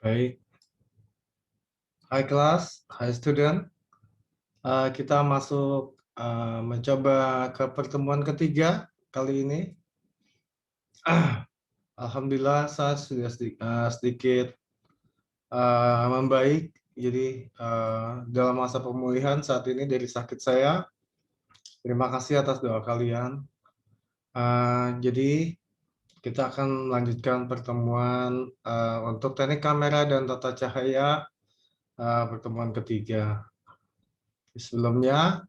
Baik, hai kelas, hai student. Kita masuk mencoba ke pertemuan ketiga kali ini. Alhamdulillah saya sudah sedikit membaik. Jadi dalam masa pemulihan saat ini dari sakit saya. Terima kasih atas doa kalian. Jadi kita akan melanjutkan pertemuan untuk teknik kamera dan tata cahaya pertemuan ketiga. Sebelumnya,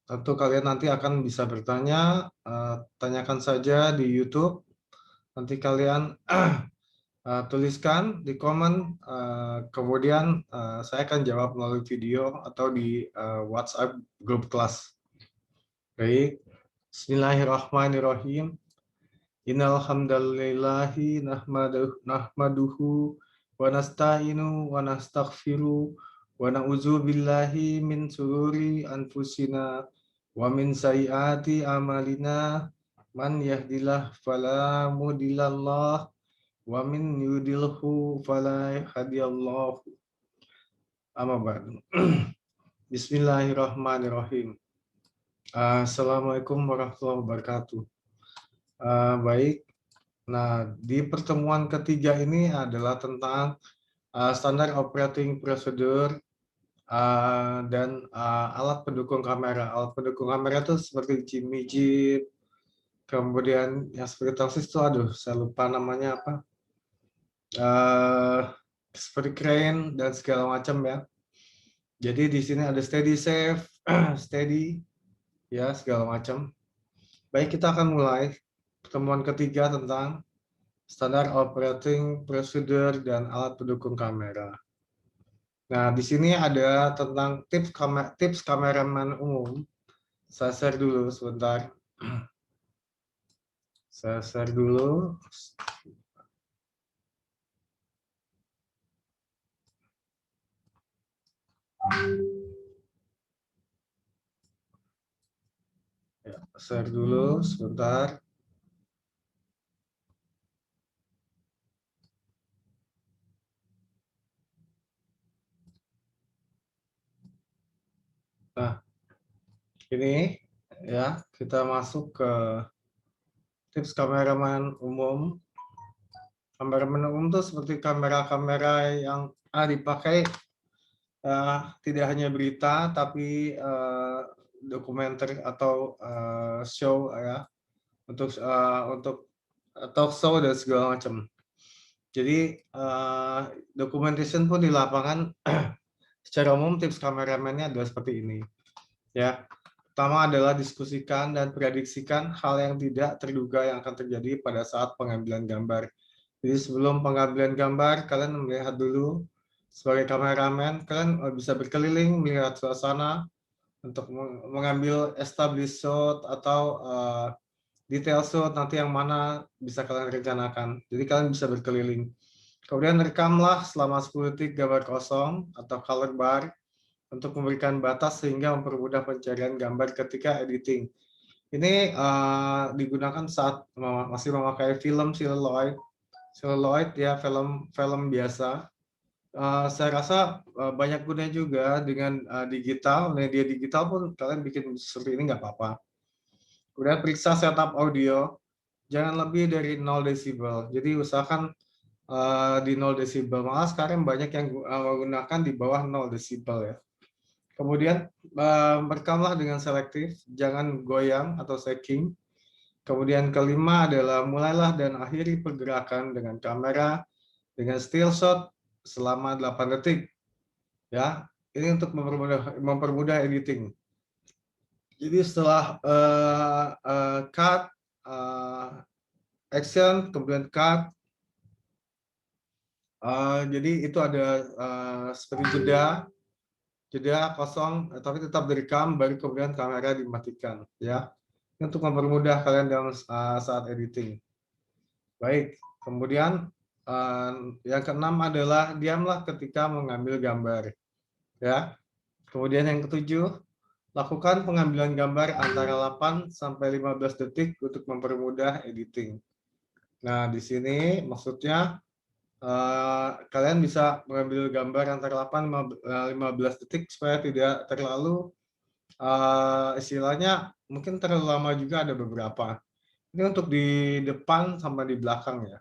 tentu kalian nanti akan bisa bertanya, tanyakan saja di YouTube. Nanti kalian tuliskan di komen, kemudian saya akan jawab melalui video atau di WhatsApp grup kelas. Baik, Bismillahirrahmanirrahim. Innal hamdalillahi nahmaduhu wa nasta'inu wa nastaghfiru wa na'udzu billahi min sururi anfusina wa min sayyiati amalina man yahdihillahu fala mudhillalah wa min yudlilhu fala hadiyallahu. Amma ba'du. Bismillahirrahmanirrahim. Assalamualaikum warahmatullahi wabarakatuh. Baik. Nah, di pertemuan ketiga ini adalah tentang standar operating procedure dan alat pendukung kamera. Alat pendukung kamera itu seperti Jimmy Jeep, kemudian yang seperti Telsis itu, aduh, saya lupa namanya apa, seperti crane dan segala macam ya. Jadi di sini ada steady safe, steady, ya segala macam. Baik, kita akan mulai pertemuan ketiga tentang standar operating procedure dan alat pendukung kamera. Nah, di sini ada tentang tips kameraman umum. Saya share dulu sebentar. Saya share dulu. Ya, share dulu sebentar. Nah, ini ya, kita masuk ke tips kameraman umum. Kameraman umum itu seperti kamera-kamera yang dipakai tidak hanya berita, tapi dokumenter atau show ya, untuk talk show dan segala macam. Jadi documentation pun di lapangan secara umum tips kameramennya adalah seperti ini. Ya, pertama adalah diskusikan dan prediksikan hal yang tidak terduga yang akan terjadi pada saat pengambilan gambar. Jadi sebelum pengambilan gambar, kalian melihat dulu sebagai kameramen, kalian bisa berkeliling melihat suasana untuk mengambil established shot atau detail shot nanti yang mana bisa kalian rencanakan. Jadi kalian bisa berkeliling. Kemudian rekamlah selama 10 detik gambar kosong atau color bar untuk memberikan batas sehingga mempermudah pencarian gambar ketika editing. Ini digunakan saat masih memakai film celluloid ya, film biasa. Saya rasa banyak gunanya juga dengan digital, media digital pun kalian bikin seperti ini nggak apa-apa. Kemudian periksa setup audio, jangan lebih dari 0 desibel. Jadi usahakan di 0 desibel. Malah sekarang banyak yang menggunakan di bawah 0 desibel ya. Kemudian merekamlah dengan selektif, jangan goyang atau shaking. Kemudian kelima adalah mulailah dan akhiri pergerakan dengan kamera dengan still shot selama 8 detik. Ya, ini untuk mempermudah editing. Jadi setelah cut, action, kemudian cut, jadi itu ada seperti jeda kosong, tapi tetap direkam, baru kemudian kamera dimatikan, ya, untuk mempermudah kalian dalam saat editing. Baik, kemudian yang keenam adalah diamlah ketika mengambil gambar, ya. Kemudian yang ketujuh, lakukan pengambilan gambar antara 8 sampai 15 detik untuk mempermudah editing. Nah, di sini maksudnya kalian bisa mengambil gambar antara 8-15 detik supaya tidak terlalu istilahnya mungkin terlalu lama juga ada beberapa. Ini untuk di depan sama di belakang ya,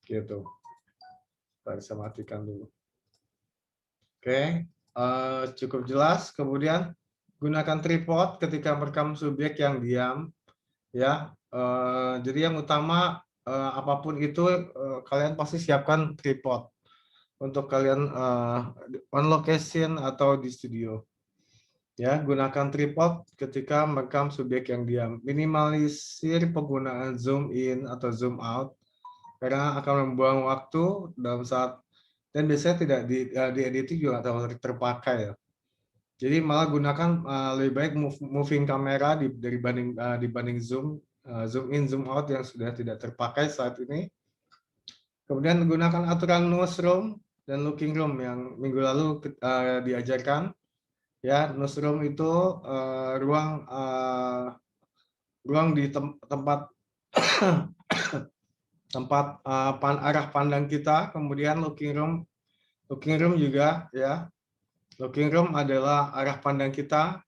gitu. Kita bisa matikan dulu. Oke, cukup jelas. Kemudian gunakan tripod ketika merekam subjek yang diam, ya. Jadi yang utama apapun itu kalian pasti siapkan tripod untuk kalian on location atau di studio. Ya, gunakan tripod ketika merekam subjek yang diam. Minimalisir penggunaan zoom in atau zoom out karena akan membuang waktu dalam saat dan biasanya tidak di editing juga atau terpakai ya. Jadi malah gunakan lebih baik moving kamera dibanding zoom in zoom out yang sudah tidak terpakai saat ini. Kemudian gunakan aturan newsroom dan looking room yang minggu lalu diajarkan. Ya, newsroom itu ruang di tempat arah pandang kita. Kemudian looking room juga ya. Looking room adalah arah pandang kita.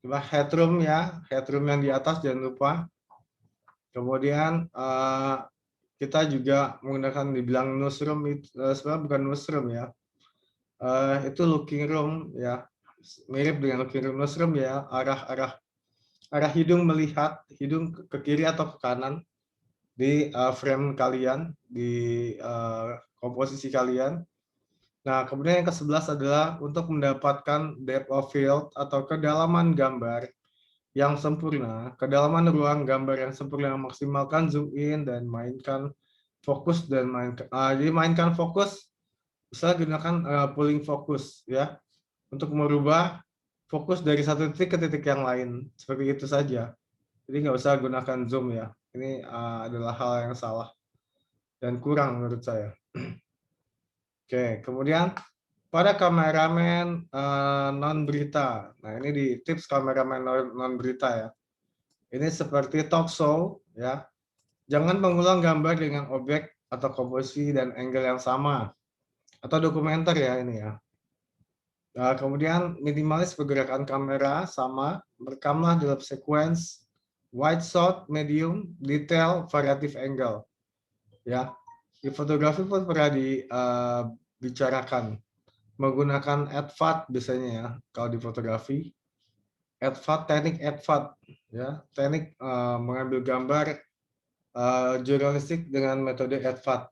Headroom ya, headroom yang di atas jangan lupa. Kemudian kita juga menggunakan dibilang newsroom itu sebenarnya bukan newsroom ya. Itu looking room ya. Mirip dengan looking room. Newsroom ya, arah hidung melihat, hidung ke kiri atau ke kanan di frame kalian, di komposisi kalian. Nah, kemudian yang ke-11 adalah untuk mendapatkan depth of field atau kedalaman gambar yang sempurna, kedalaman ruang gambar yang sempurna, maksimalkan zoom in dan mainkan fokus jadi mainkan fokus, bisa gunakan pulling fokus ya untuk merubah fokus dari satu titik ke titik yang lain, seperti itu saja. Jadi nggak usah gunakan zoom ya. Ini adalah hal yang salah dan kurang menurut saya. Oke, kemudian pada kameramen non berita. Nah, ini di tips kameramen non berita ya. Ini seperti talk show ya. Jangan mengulang gambar dengan objek atau komposisi dan angle yang sama. Atau dokumenter ya ini ya. Nah, kemudian minimalis pergerakan kamera sama, merekamlah dalam sequence wide shot, medium, detail, variatif angle. Ya, di fotografi pun pernah dibicarakan menggunakan advat biasanya ya kalau di fotografi. Teknik advat ya, teknik mengambil gambar jurnalistik dengan metode advat.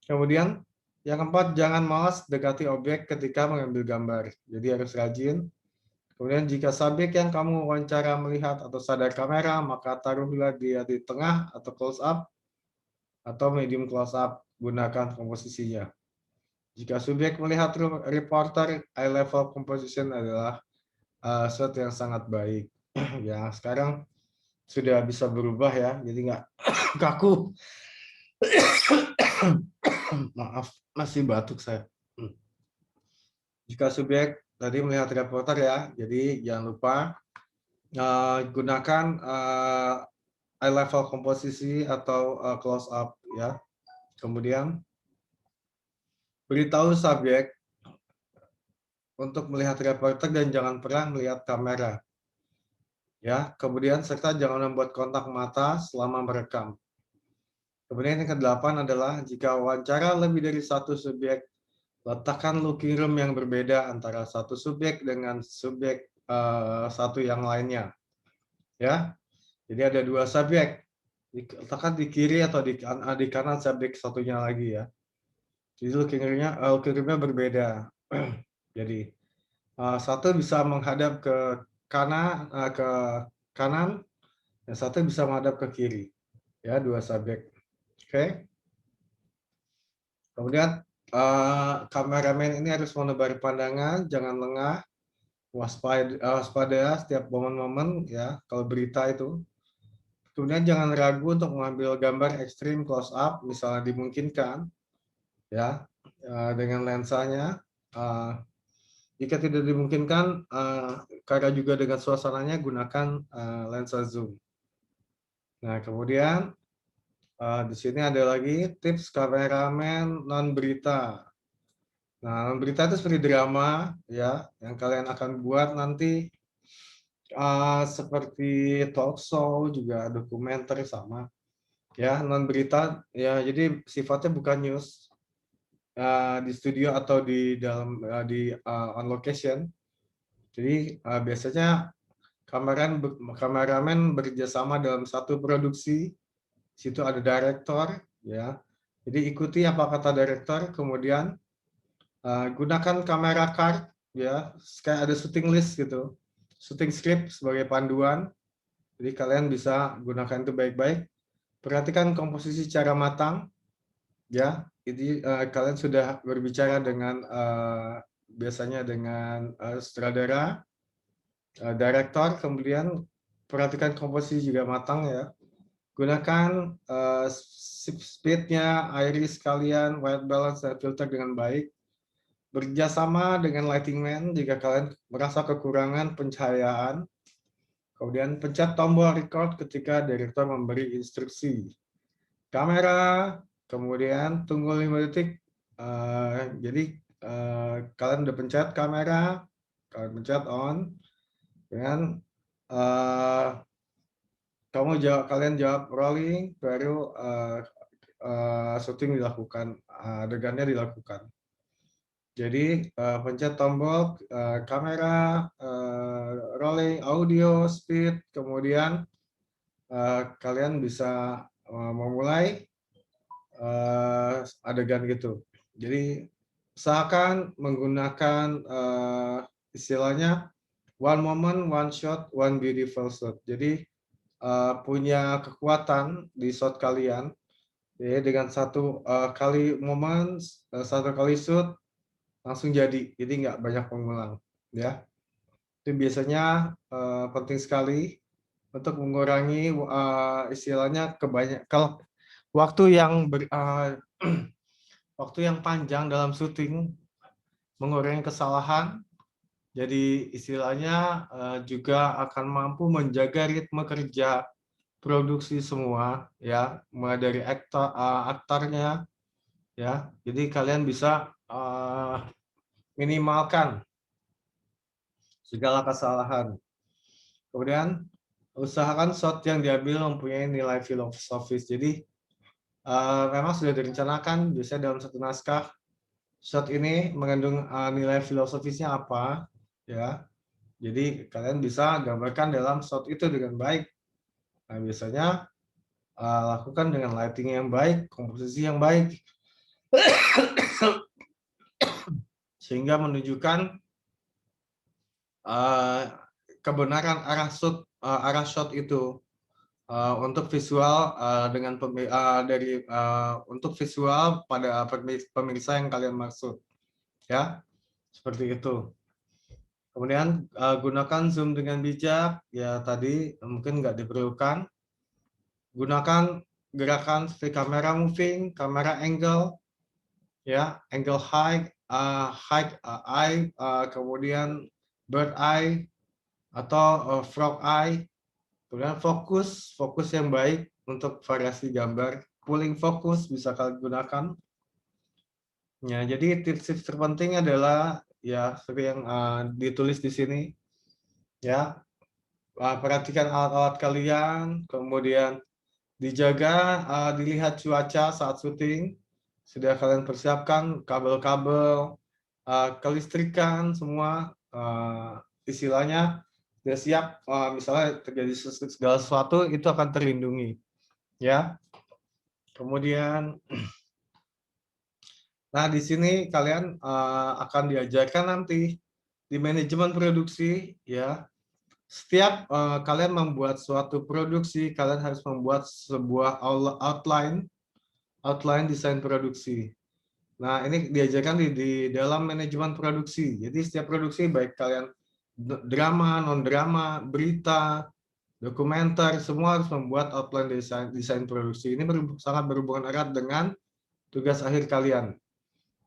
Kemudian yang keempat, jangan malas dekati objek ketika mengambil gambar. Jadi harus rajin. Kemudian jika subjek yang kamu wawancara melihat atau sadar kamera, maka taruhlah dia di tengah atau close up atau medium close up, gunakan komposisinya. Jika subjek melihat reporter, eye level composition adalah sesuatu yang sangat baik. Ya, sekarang sudah bisa berubah ya, jadi nggak kaku. Maaf, masih batuk saya. Jika subjek tadi melihat reporter ya, jadi jangan lupa gunakan eye level komposisi atau close up ya. Kemudian beritahu subjek untuk melihat reporter dan jangan pernah melihat kamera. Ya, kemudian serta jangan membuat kontak mata selama merekam. Kemudian yang ke-8 adalah jika wawancara lebih dari satu subjek, letakkan looking room yang berbeda antara satu subjek dengan subjek satu yang lainnya. Ya, jadi ada dua subjek, letakkan di kiri atau di kanan subjek satunya lagi ya. Jadi looking room-nya berbeda. Jadi satu bisa menghadap ke kanan, dan satu bisa menghadap ke kiri. Ya, dua subjek. Oke. Kemudian kameramen ini harus menebar pandangan, jangan lengah, waspada setiap momen-momen ya kalau berita itu. Kemudian jangan ragu untuk mengambil gambar ekstrim close up, misalnya dimungkinkan ya dengan lensanya. Jika tidak dimungkinkan, karena juga dengan suasananya gunakan lensa zoom. Nah, kemudian Di sini ada lagi tips kameramen non berita. Nah, non berita itu seperti drama ya, yang kalian akan buat nanti seperti talk show, juga dokumenter sama. Ya, non berita ya, jadi sifatnya bukan news di studio atau di dalam on location. Jadi biasanya kameramen bekerjasama dalam satu produksi. Situ ada direktor, ya. Jadi ikuti apa kata direktor, kemudian gunakan kamera card, ya, kayak ada shooting list gitu, shooting script sebagai panduan. Jadi kalian bisa gunakan itu baik-baik. Perhatikan komposisi secara matang, ya. Jadi kalian sudah berbicara dengan biasanya dengan sutradara, direktor, kemudian perhatikan komposisi juga matang ya. Gunakan speed-nya, iris kalian, white balance, dan filter dengan baik. Bekerjasama dengan lighting man jika kalian merasa kekurangan pencahayaan. Kemudian pencet tombol record ketika direktur memberi instruksi. Kamera, kemudian tunggu 5 detik. Jadi kalian udah pencet kamera, kalian pencet on, dan kalian jawab rolling, baru syuting dilakukan, adegannya dilakukan. Jadi pencet tombol kamera, rolling, audio, speed, kemudian kalian bisa memulai adegan gitu. Jadi usahakan menggunakan istilahnya one moment, one shot, one beautiful shot. Jadi punya kekuatan di shot kalian, ya, dengan satu kali momen, satu kali shoot langsung jadi nggak banyak pengulang, ya. Itu biasanya penting sekali untuk mengurangi istilahnya kalau waktu yang waktu yang panjang dalam syuting, mengurangi kesalahan. Jadi istilahnya juga akan mampu menjaga ritme kerja produksi semua, ya, mulai dari aktornya, ya. Jadi kalian bisa minimalkan segala kesalahan. Kemudian usahakan shot yang diambil mempunyai nilai filosofis. Jadi memang sudah direncanakan biasanya dalam satu naskah shot ini mengandung nilai filosofisnya apa, ya. Jadi kalian bisa gambarkan dalam shot itu dengan baik. Nah, biasanya lakukan dengan lighting yang baik, komposisi yang baik, sehingga menunjukkan kebenaran arah shot itu untuk visual dengan untuk visual pada pemirsa yang kalian maksud, ya, seperti itu. Kemudian gunakan zoom dengan bijak, ya, tadi mungkin nggak diperlukan. Gunakan gerakan seperti kamera moving, kamera angle, ya, angle high, eye, kemudian bird eye atau frog eye. Kemudian fokus yang baik untuk variasi gambar. Pulling fokus bisa kalian gunakan. Ya, jadi tips-tips terpenting adalah ya seperti yang ditulis di sini. Ya, perhatikan alat-alat kalian, kemudian dijaga, dilihat cuaca saat syuting. Sudah kalian persiapkan kabel-kabel, kelistrikan semua, istilahnya sudah siap. Misalnya terjadi segala sesuatu itu akan terlindungi, ya. Kemudian, nah di sini kalian akan diajarkan nanti di manajemen produksi, ya. Setiap kalian membuat suatu produksi, kalian harus membuat sebuah outline desain produksi. Nah, ini diajarkan di dalam manajemen produksi. Jadi setiap produksi, baik kalian drama, non-drama, berita, dokumenter, semua harus membuat outline desain produksi. Ini sangat berhubungan erat dengan tugas akhir kalian.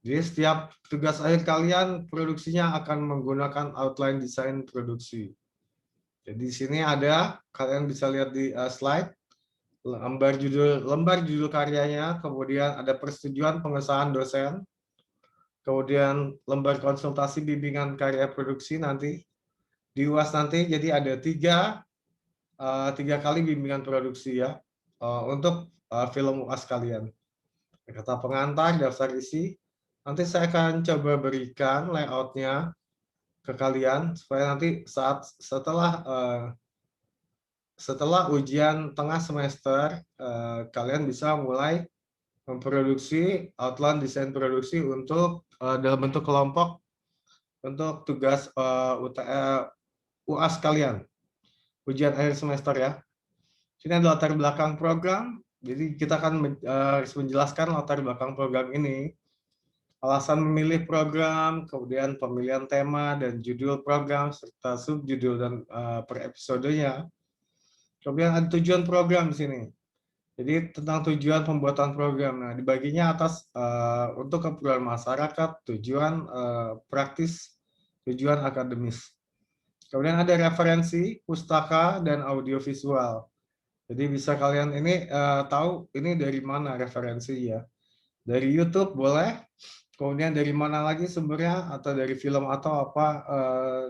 Jadi setiap tugas akhir kalian, produksinya akan menggunakan outline desain produksi. Jadi di sini ada, kalian bisa lihat di slide. lembar judul karyanya, kemudian ada persetujuan pengesahan dosen, kemudian lembar konsultasi bimbingan karya produksi nanti di UAS nanti. Jadi ada tiga kali bimbingan produksi ya untuk film UAS kalian. Kata pengantar, daftar isi. Nanti saya akan coba berikan layoutnya ke kalian supaya nanti setelah ujian tengah semester kalian bisa mulai memproduksi outline desain produksi untuk dalam bentuk kelompok untuk tugas UAS kalian, ujian akhir semester ya. Sini ada latar belakang program, jadi kita akan menjelaskan latar belakang program ini, alasan memilih program, kemudian pemilihan tema dan judul program, serta subjudul dan per episodenya. Kemudian ada tujuan program di sini. Jadi tentang tujuan pembuatan program. Nah, dibaginya atas untuk keperluan masyarakat, tujuan praktis, tujuan akademis. Kemudian ada referensi, pustaka, dan audiovisual. Jadi bisa kalian ini tahu ini dari mana referensi ya. Dari YouTube boleh, kemudian dari mana lagi sumbernya, atau dari film atau apa.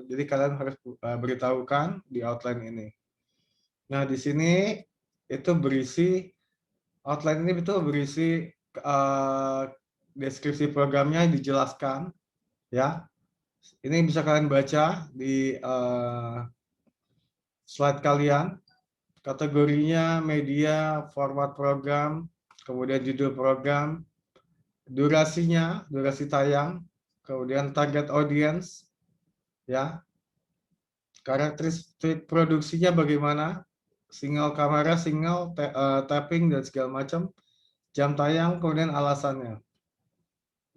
Jadi kalian harus beritahukan di outline ini. Nah, di sini itu berisi outline ini betul berisi deskripsi programnya dijelaskan ya. Ini bisa kalian baca di slide kalian. Kategorinya media, format program, kemudian judul program, durasinya, durasi tayang, kemudian target audience ya. Karakteristik produksinya bagaimana? Single kamera, single tapping dan segala macam. Jam tayang, kemudian alasannya.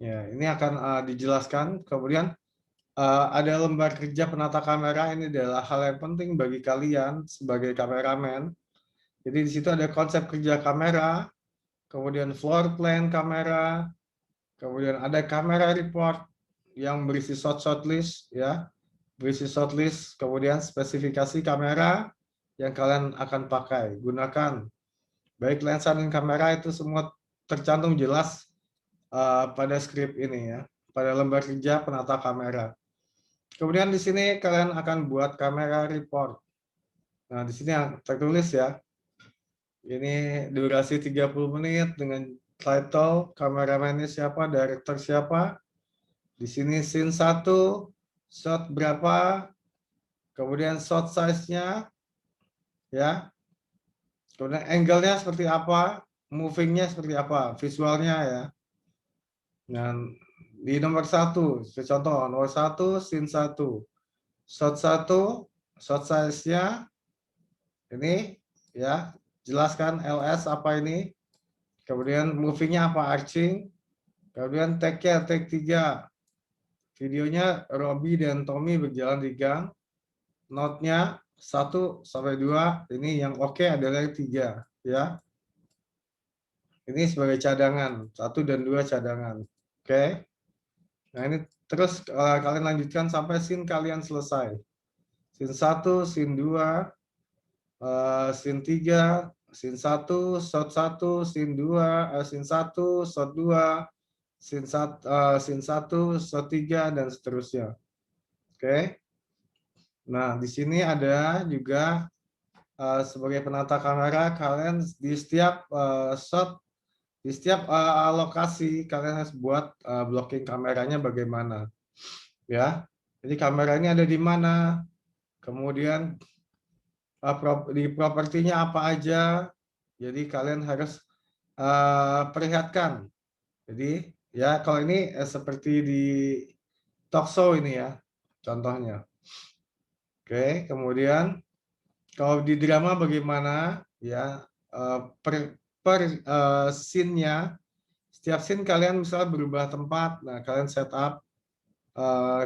Ya, ini akan dijelaskan. Kemudian ada lembar kerja penata kamera. Ini adalah hal yang penting bagi kalian sebagai kameramen. Jadi di situ ada konsep kerja kamera, kemudian floor plan kamera, kemudian ada kamera report yang berisi shot list, ya, berisi shot list, kemudian spesifikasi kamera yang kalian akan pakai, gunakan. Baik lensa dan kamera itu semua tercantum jelas pada skrip ini ya, pada lembar kerja penata kamera. Kemudian di sini kalian akan buat kamera report. Nah, di sini yang tertulis ya. Ini durasi 30 menit dengan title, kameramannya siapa, director siapa. Di sini scene 1, shot berapa, kemudian shot size-nya ya. Kemudian angle-nya seperti apa, moving-nya seperti apa, visualnya ya. Dan di nomor 1, contoh nomor 1, scene 1, shot 1, shot size-nya ini ya, jelaskan LS apa ini, kemudian moving-nya apa, arching, kemudian take-nya take 3, videonya Robby dan Tommy berjalan di gang, note-nya 1 sampai 2, ini yang oke adalah 3 ya. Ini sebagai cadangan, 1 dan 2 cadangan. Oke. Nah, ini terus kalian lanjutkan sampai scene kalian selesai. Scene 1, scene 2, scene 3, scene 1, shot 1, scene 2, scene 1, shot 2, scene 1, shot 3, dan seterusnya. Oke. Nah, di sini ada juga sebagai penata kamera, kalian di setiap shot, di setiap lokasi kalian harus buat blocking kameranya bagaimana, ya. Jadi kamera ini ada di mana, kemudian di propertinya apa aja. Jadi kalian harus perlihatkan. Jadi ya kalau ini seperti di talk show ini ya, contohnya. Oke, kemudian kalau di drama bagaimana ya, per scene-nya, setiap scene kalian misalnya berubah tempat, nah kalian setup,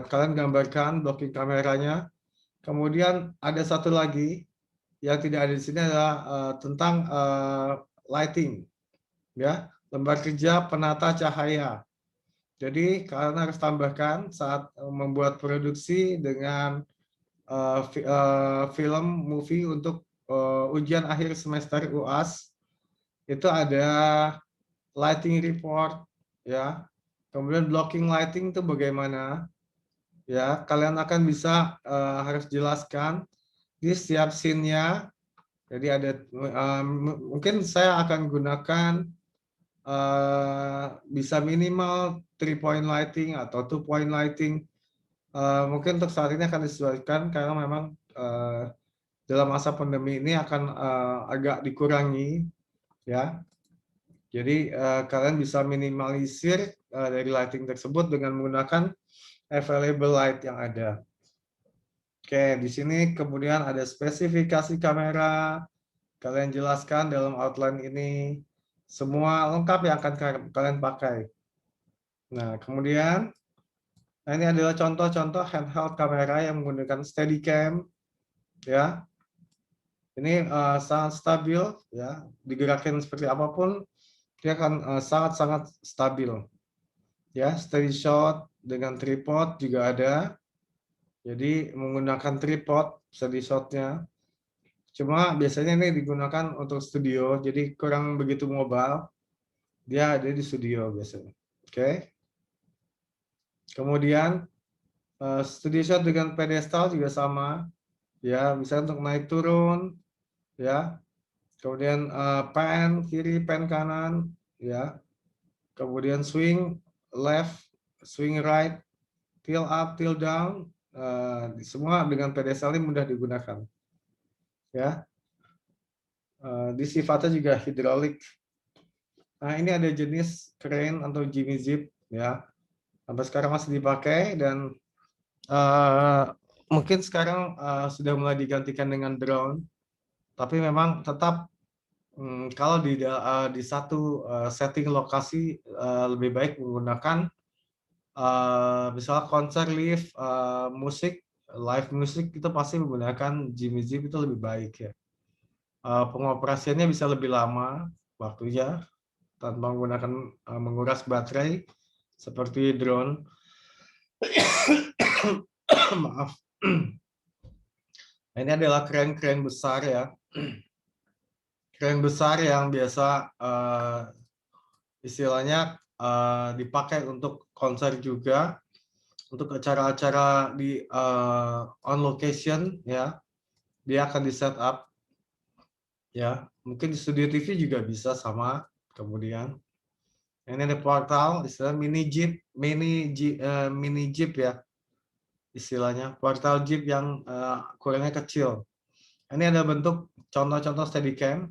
kalian gambarkan blocking kameranya. Kemudian ada satu lagi yang tidak ada di sini adalah tentang lighting, ya, lembar kerja penata cahaya. Jadi kalian harus tambahkan saat membuat produksi dengan film movie untuk ujian akhir semester UAS. itu ada lighting report, ya. Kemudian blocking lighting itu bagaimana? Ya, kalian akan bisa harus jelaskan di setiap scene-nya. Jadi ada mungkin saya akan gunakan bisa minimal 3 point lighting atau 2 point lighting. Mungkin untuk saat ini akan disesuaikan karena memang dalam masa pandemi ini akan agak dikurangi, ya. Jadi kalian bisa minimalisir dari lighting tersebut dengan menggunakan available light yang ada. Oke, di sini kemudian ada spesifikasi kamera. Kalian jelaskan dalam outline ini semua lengkap yang akan kalian pakai. Nah, kemudian ini adalah contoh-contoh handheld kamera yang menggunakan Steadicam, ya. Ini sangat stabil, ya. Digerakin seperti apapun, dia akan sangat-sangat stabil. Ya, steady shot dengan tripod juga ada. Jadi menggunakan tripod steady shotnya. Cuma biasanya ini digunakan untuk studio, jadi kurang begitu mobile. Dia ada di studio biasanya. Oke. Kemudian studio shot dengan pedestal juga sama. Ya, bisa untuk naik turun, ya. Kemudian pan kiri, pan kanan, ya. Kemudian swing left, swing right, tilt up, tilt down, semua dengan pedestal ini mudah digunakan, ya. Di sifatnya juga hidrolik. Nah, ini ada jenis crane atau Jimmy Zip, ya. Sampai sekarang masih dipakai dan mungkin sekarang sudah mulai digantikan dengan drone. Tapi memang tetap kalau di satu setting lokasi lebih baik menggunakan misalnya konser live musik, live musik itu pasti menggunakan Jimmy Zip itu lebih baik, ya. Pengoperasiannya bisa lebih lama waktunya tanpa menggunakan menguras baterai seperti drone. Maaf. Ini adalah crane besar, ya. Crane besar yang biasa istilahnya dipakai untuk konser juga, untuk acara-acara di on location, ya. Dia akan di set up, ya. Mungkin di studio TV juga bisa sama. Kemudian ini ada portal, istilah mini jeep, ya. Istilahnya portal jeep yang ukurannya kecil. Ini ada bentuk contoh-contoh Steadicam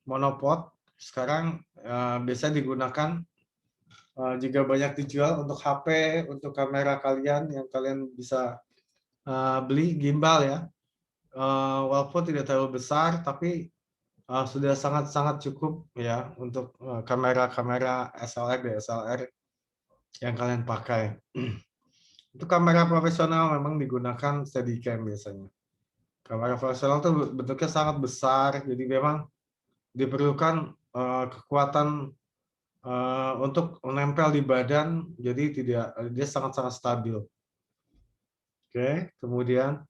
monopod. Sekarang biasa digunakan juga banyak dijual untuk HP, untuk kamera kalian yang kalian bisa beli gimbal, ya. Walaupun tidak terlalu besar, tapi sudah sangat-sangat cukup, ya, untuk kamera-kamera SLR, DSLR yang kalian pakai. Untuk kamera profesional memang digunakan Steadicam biasanya. Kamera profesional itu bentuknya sangat besar, jadi memang diperlukan kekuatan untuk menempel di badan, jadi dia sangat-sangat stabil. Oke, kemudian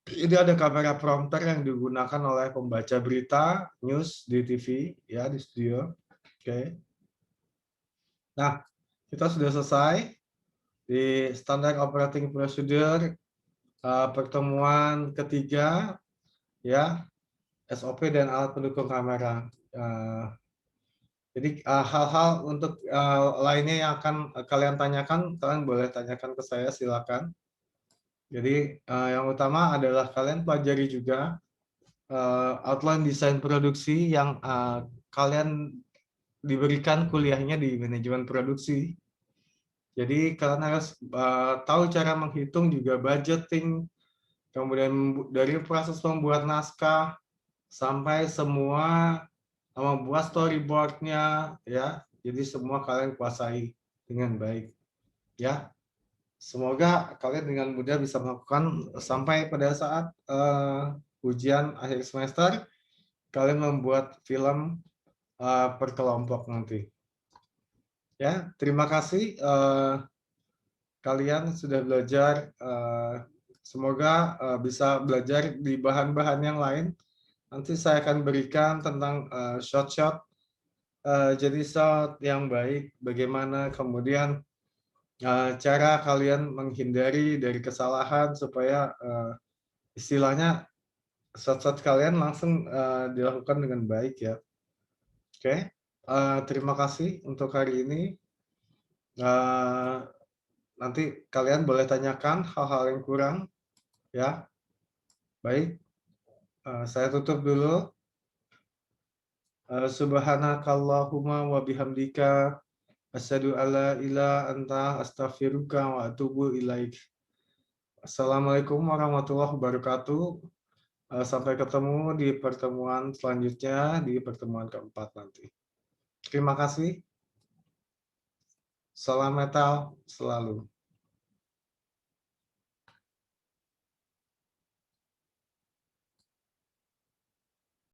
ini ada kamera prompter yang digunakan oleh pembaca berita news di TV, ya, di studio. Oke. Nah, kita sudah selesai di standar operating procedure pertemuan ketiga, ya, SOP dan alat pendukung kamera. Jadi hal-hal untuk lainnya yang akan kalian tanyakan, kalian boleh tanyakan ke saya, silakan. Jadi yang utama adalah kalian pelajari juga outline desain produksi yang kalian diberikan kuliahnya di manajemen produksi. Jadi kalian harus tahu cara menghitung juga budgeting, kemudian dari proses membuat naskah sampai semua membuat storyboard-nya, ya. Jadi semua kalian kuasai dengan baik, ya. Semoga kalian dengan mudah bisa melakukan sampai pada saat ujian akhir semester kalian membuat film per kelompok nanti. Ya, terima kasih kalian sudah belajar. Semoga bisa belajar di bahan-bahan yang lain Nanti saya akan berikan tentang shot-shot, jadi shot yang baik, bagaimana kemudian cara kalian menghindari dari kesalahan supaya istilahnya shot-shot kalian langsung dilakukan dengan baik ya. Oke, terima kasih untuk hari ini. Nanti kalian boleh tanyakan hal-hal yang kurang ya. Baik, saya tutup dulu. Subhanakallahumma wa bihamdika asyhadu alla ilaha anta astaghfiruka wa atubu ilaik. Assalamualaikum warahmatullahi wabarakatuh. Sampai ketemu di pertemuan selanjutnya, di pertemuan keempat nanti. Terima kasih. Salam metal selalu.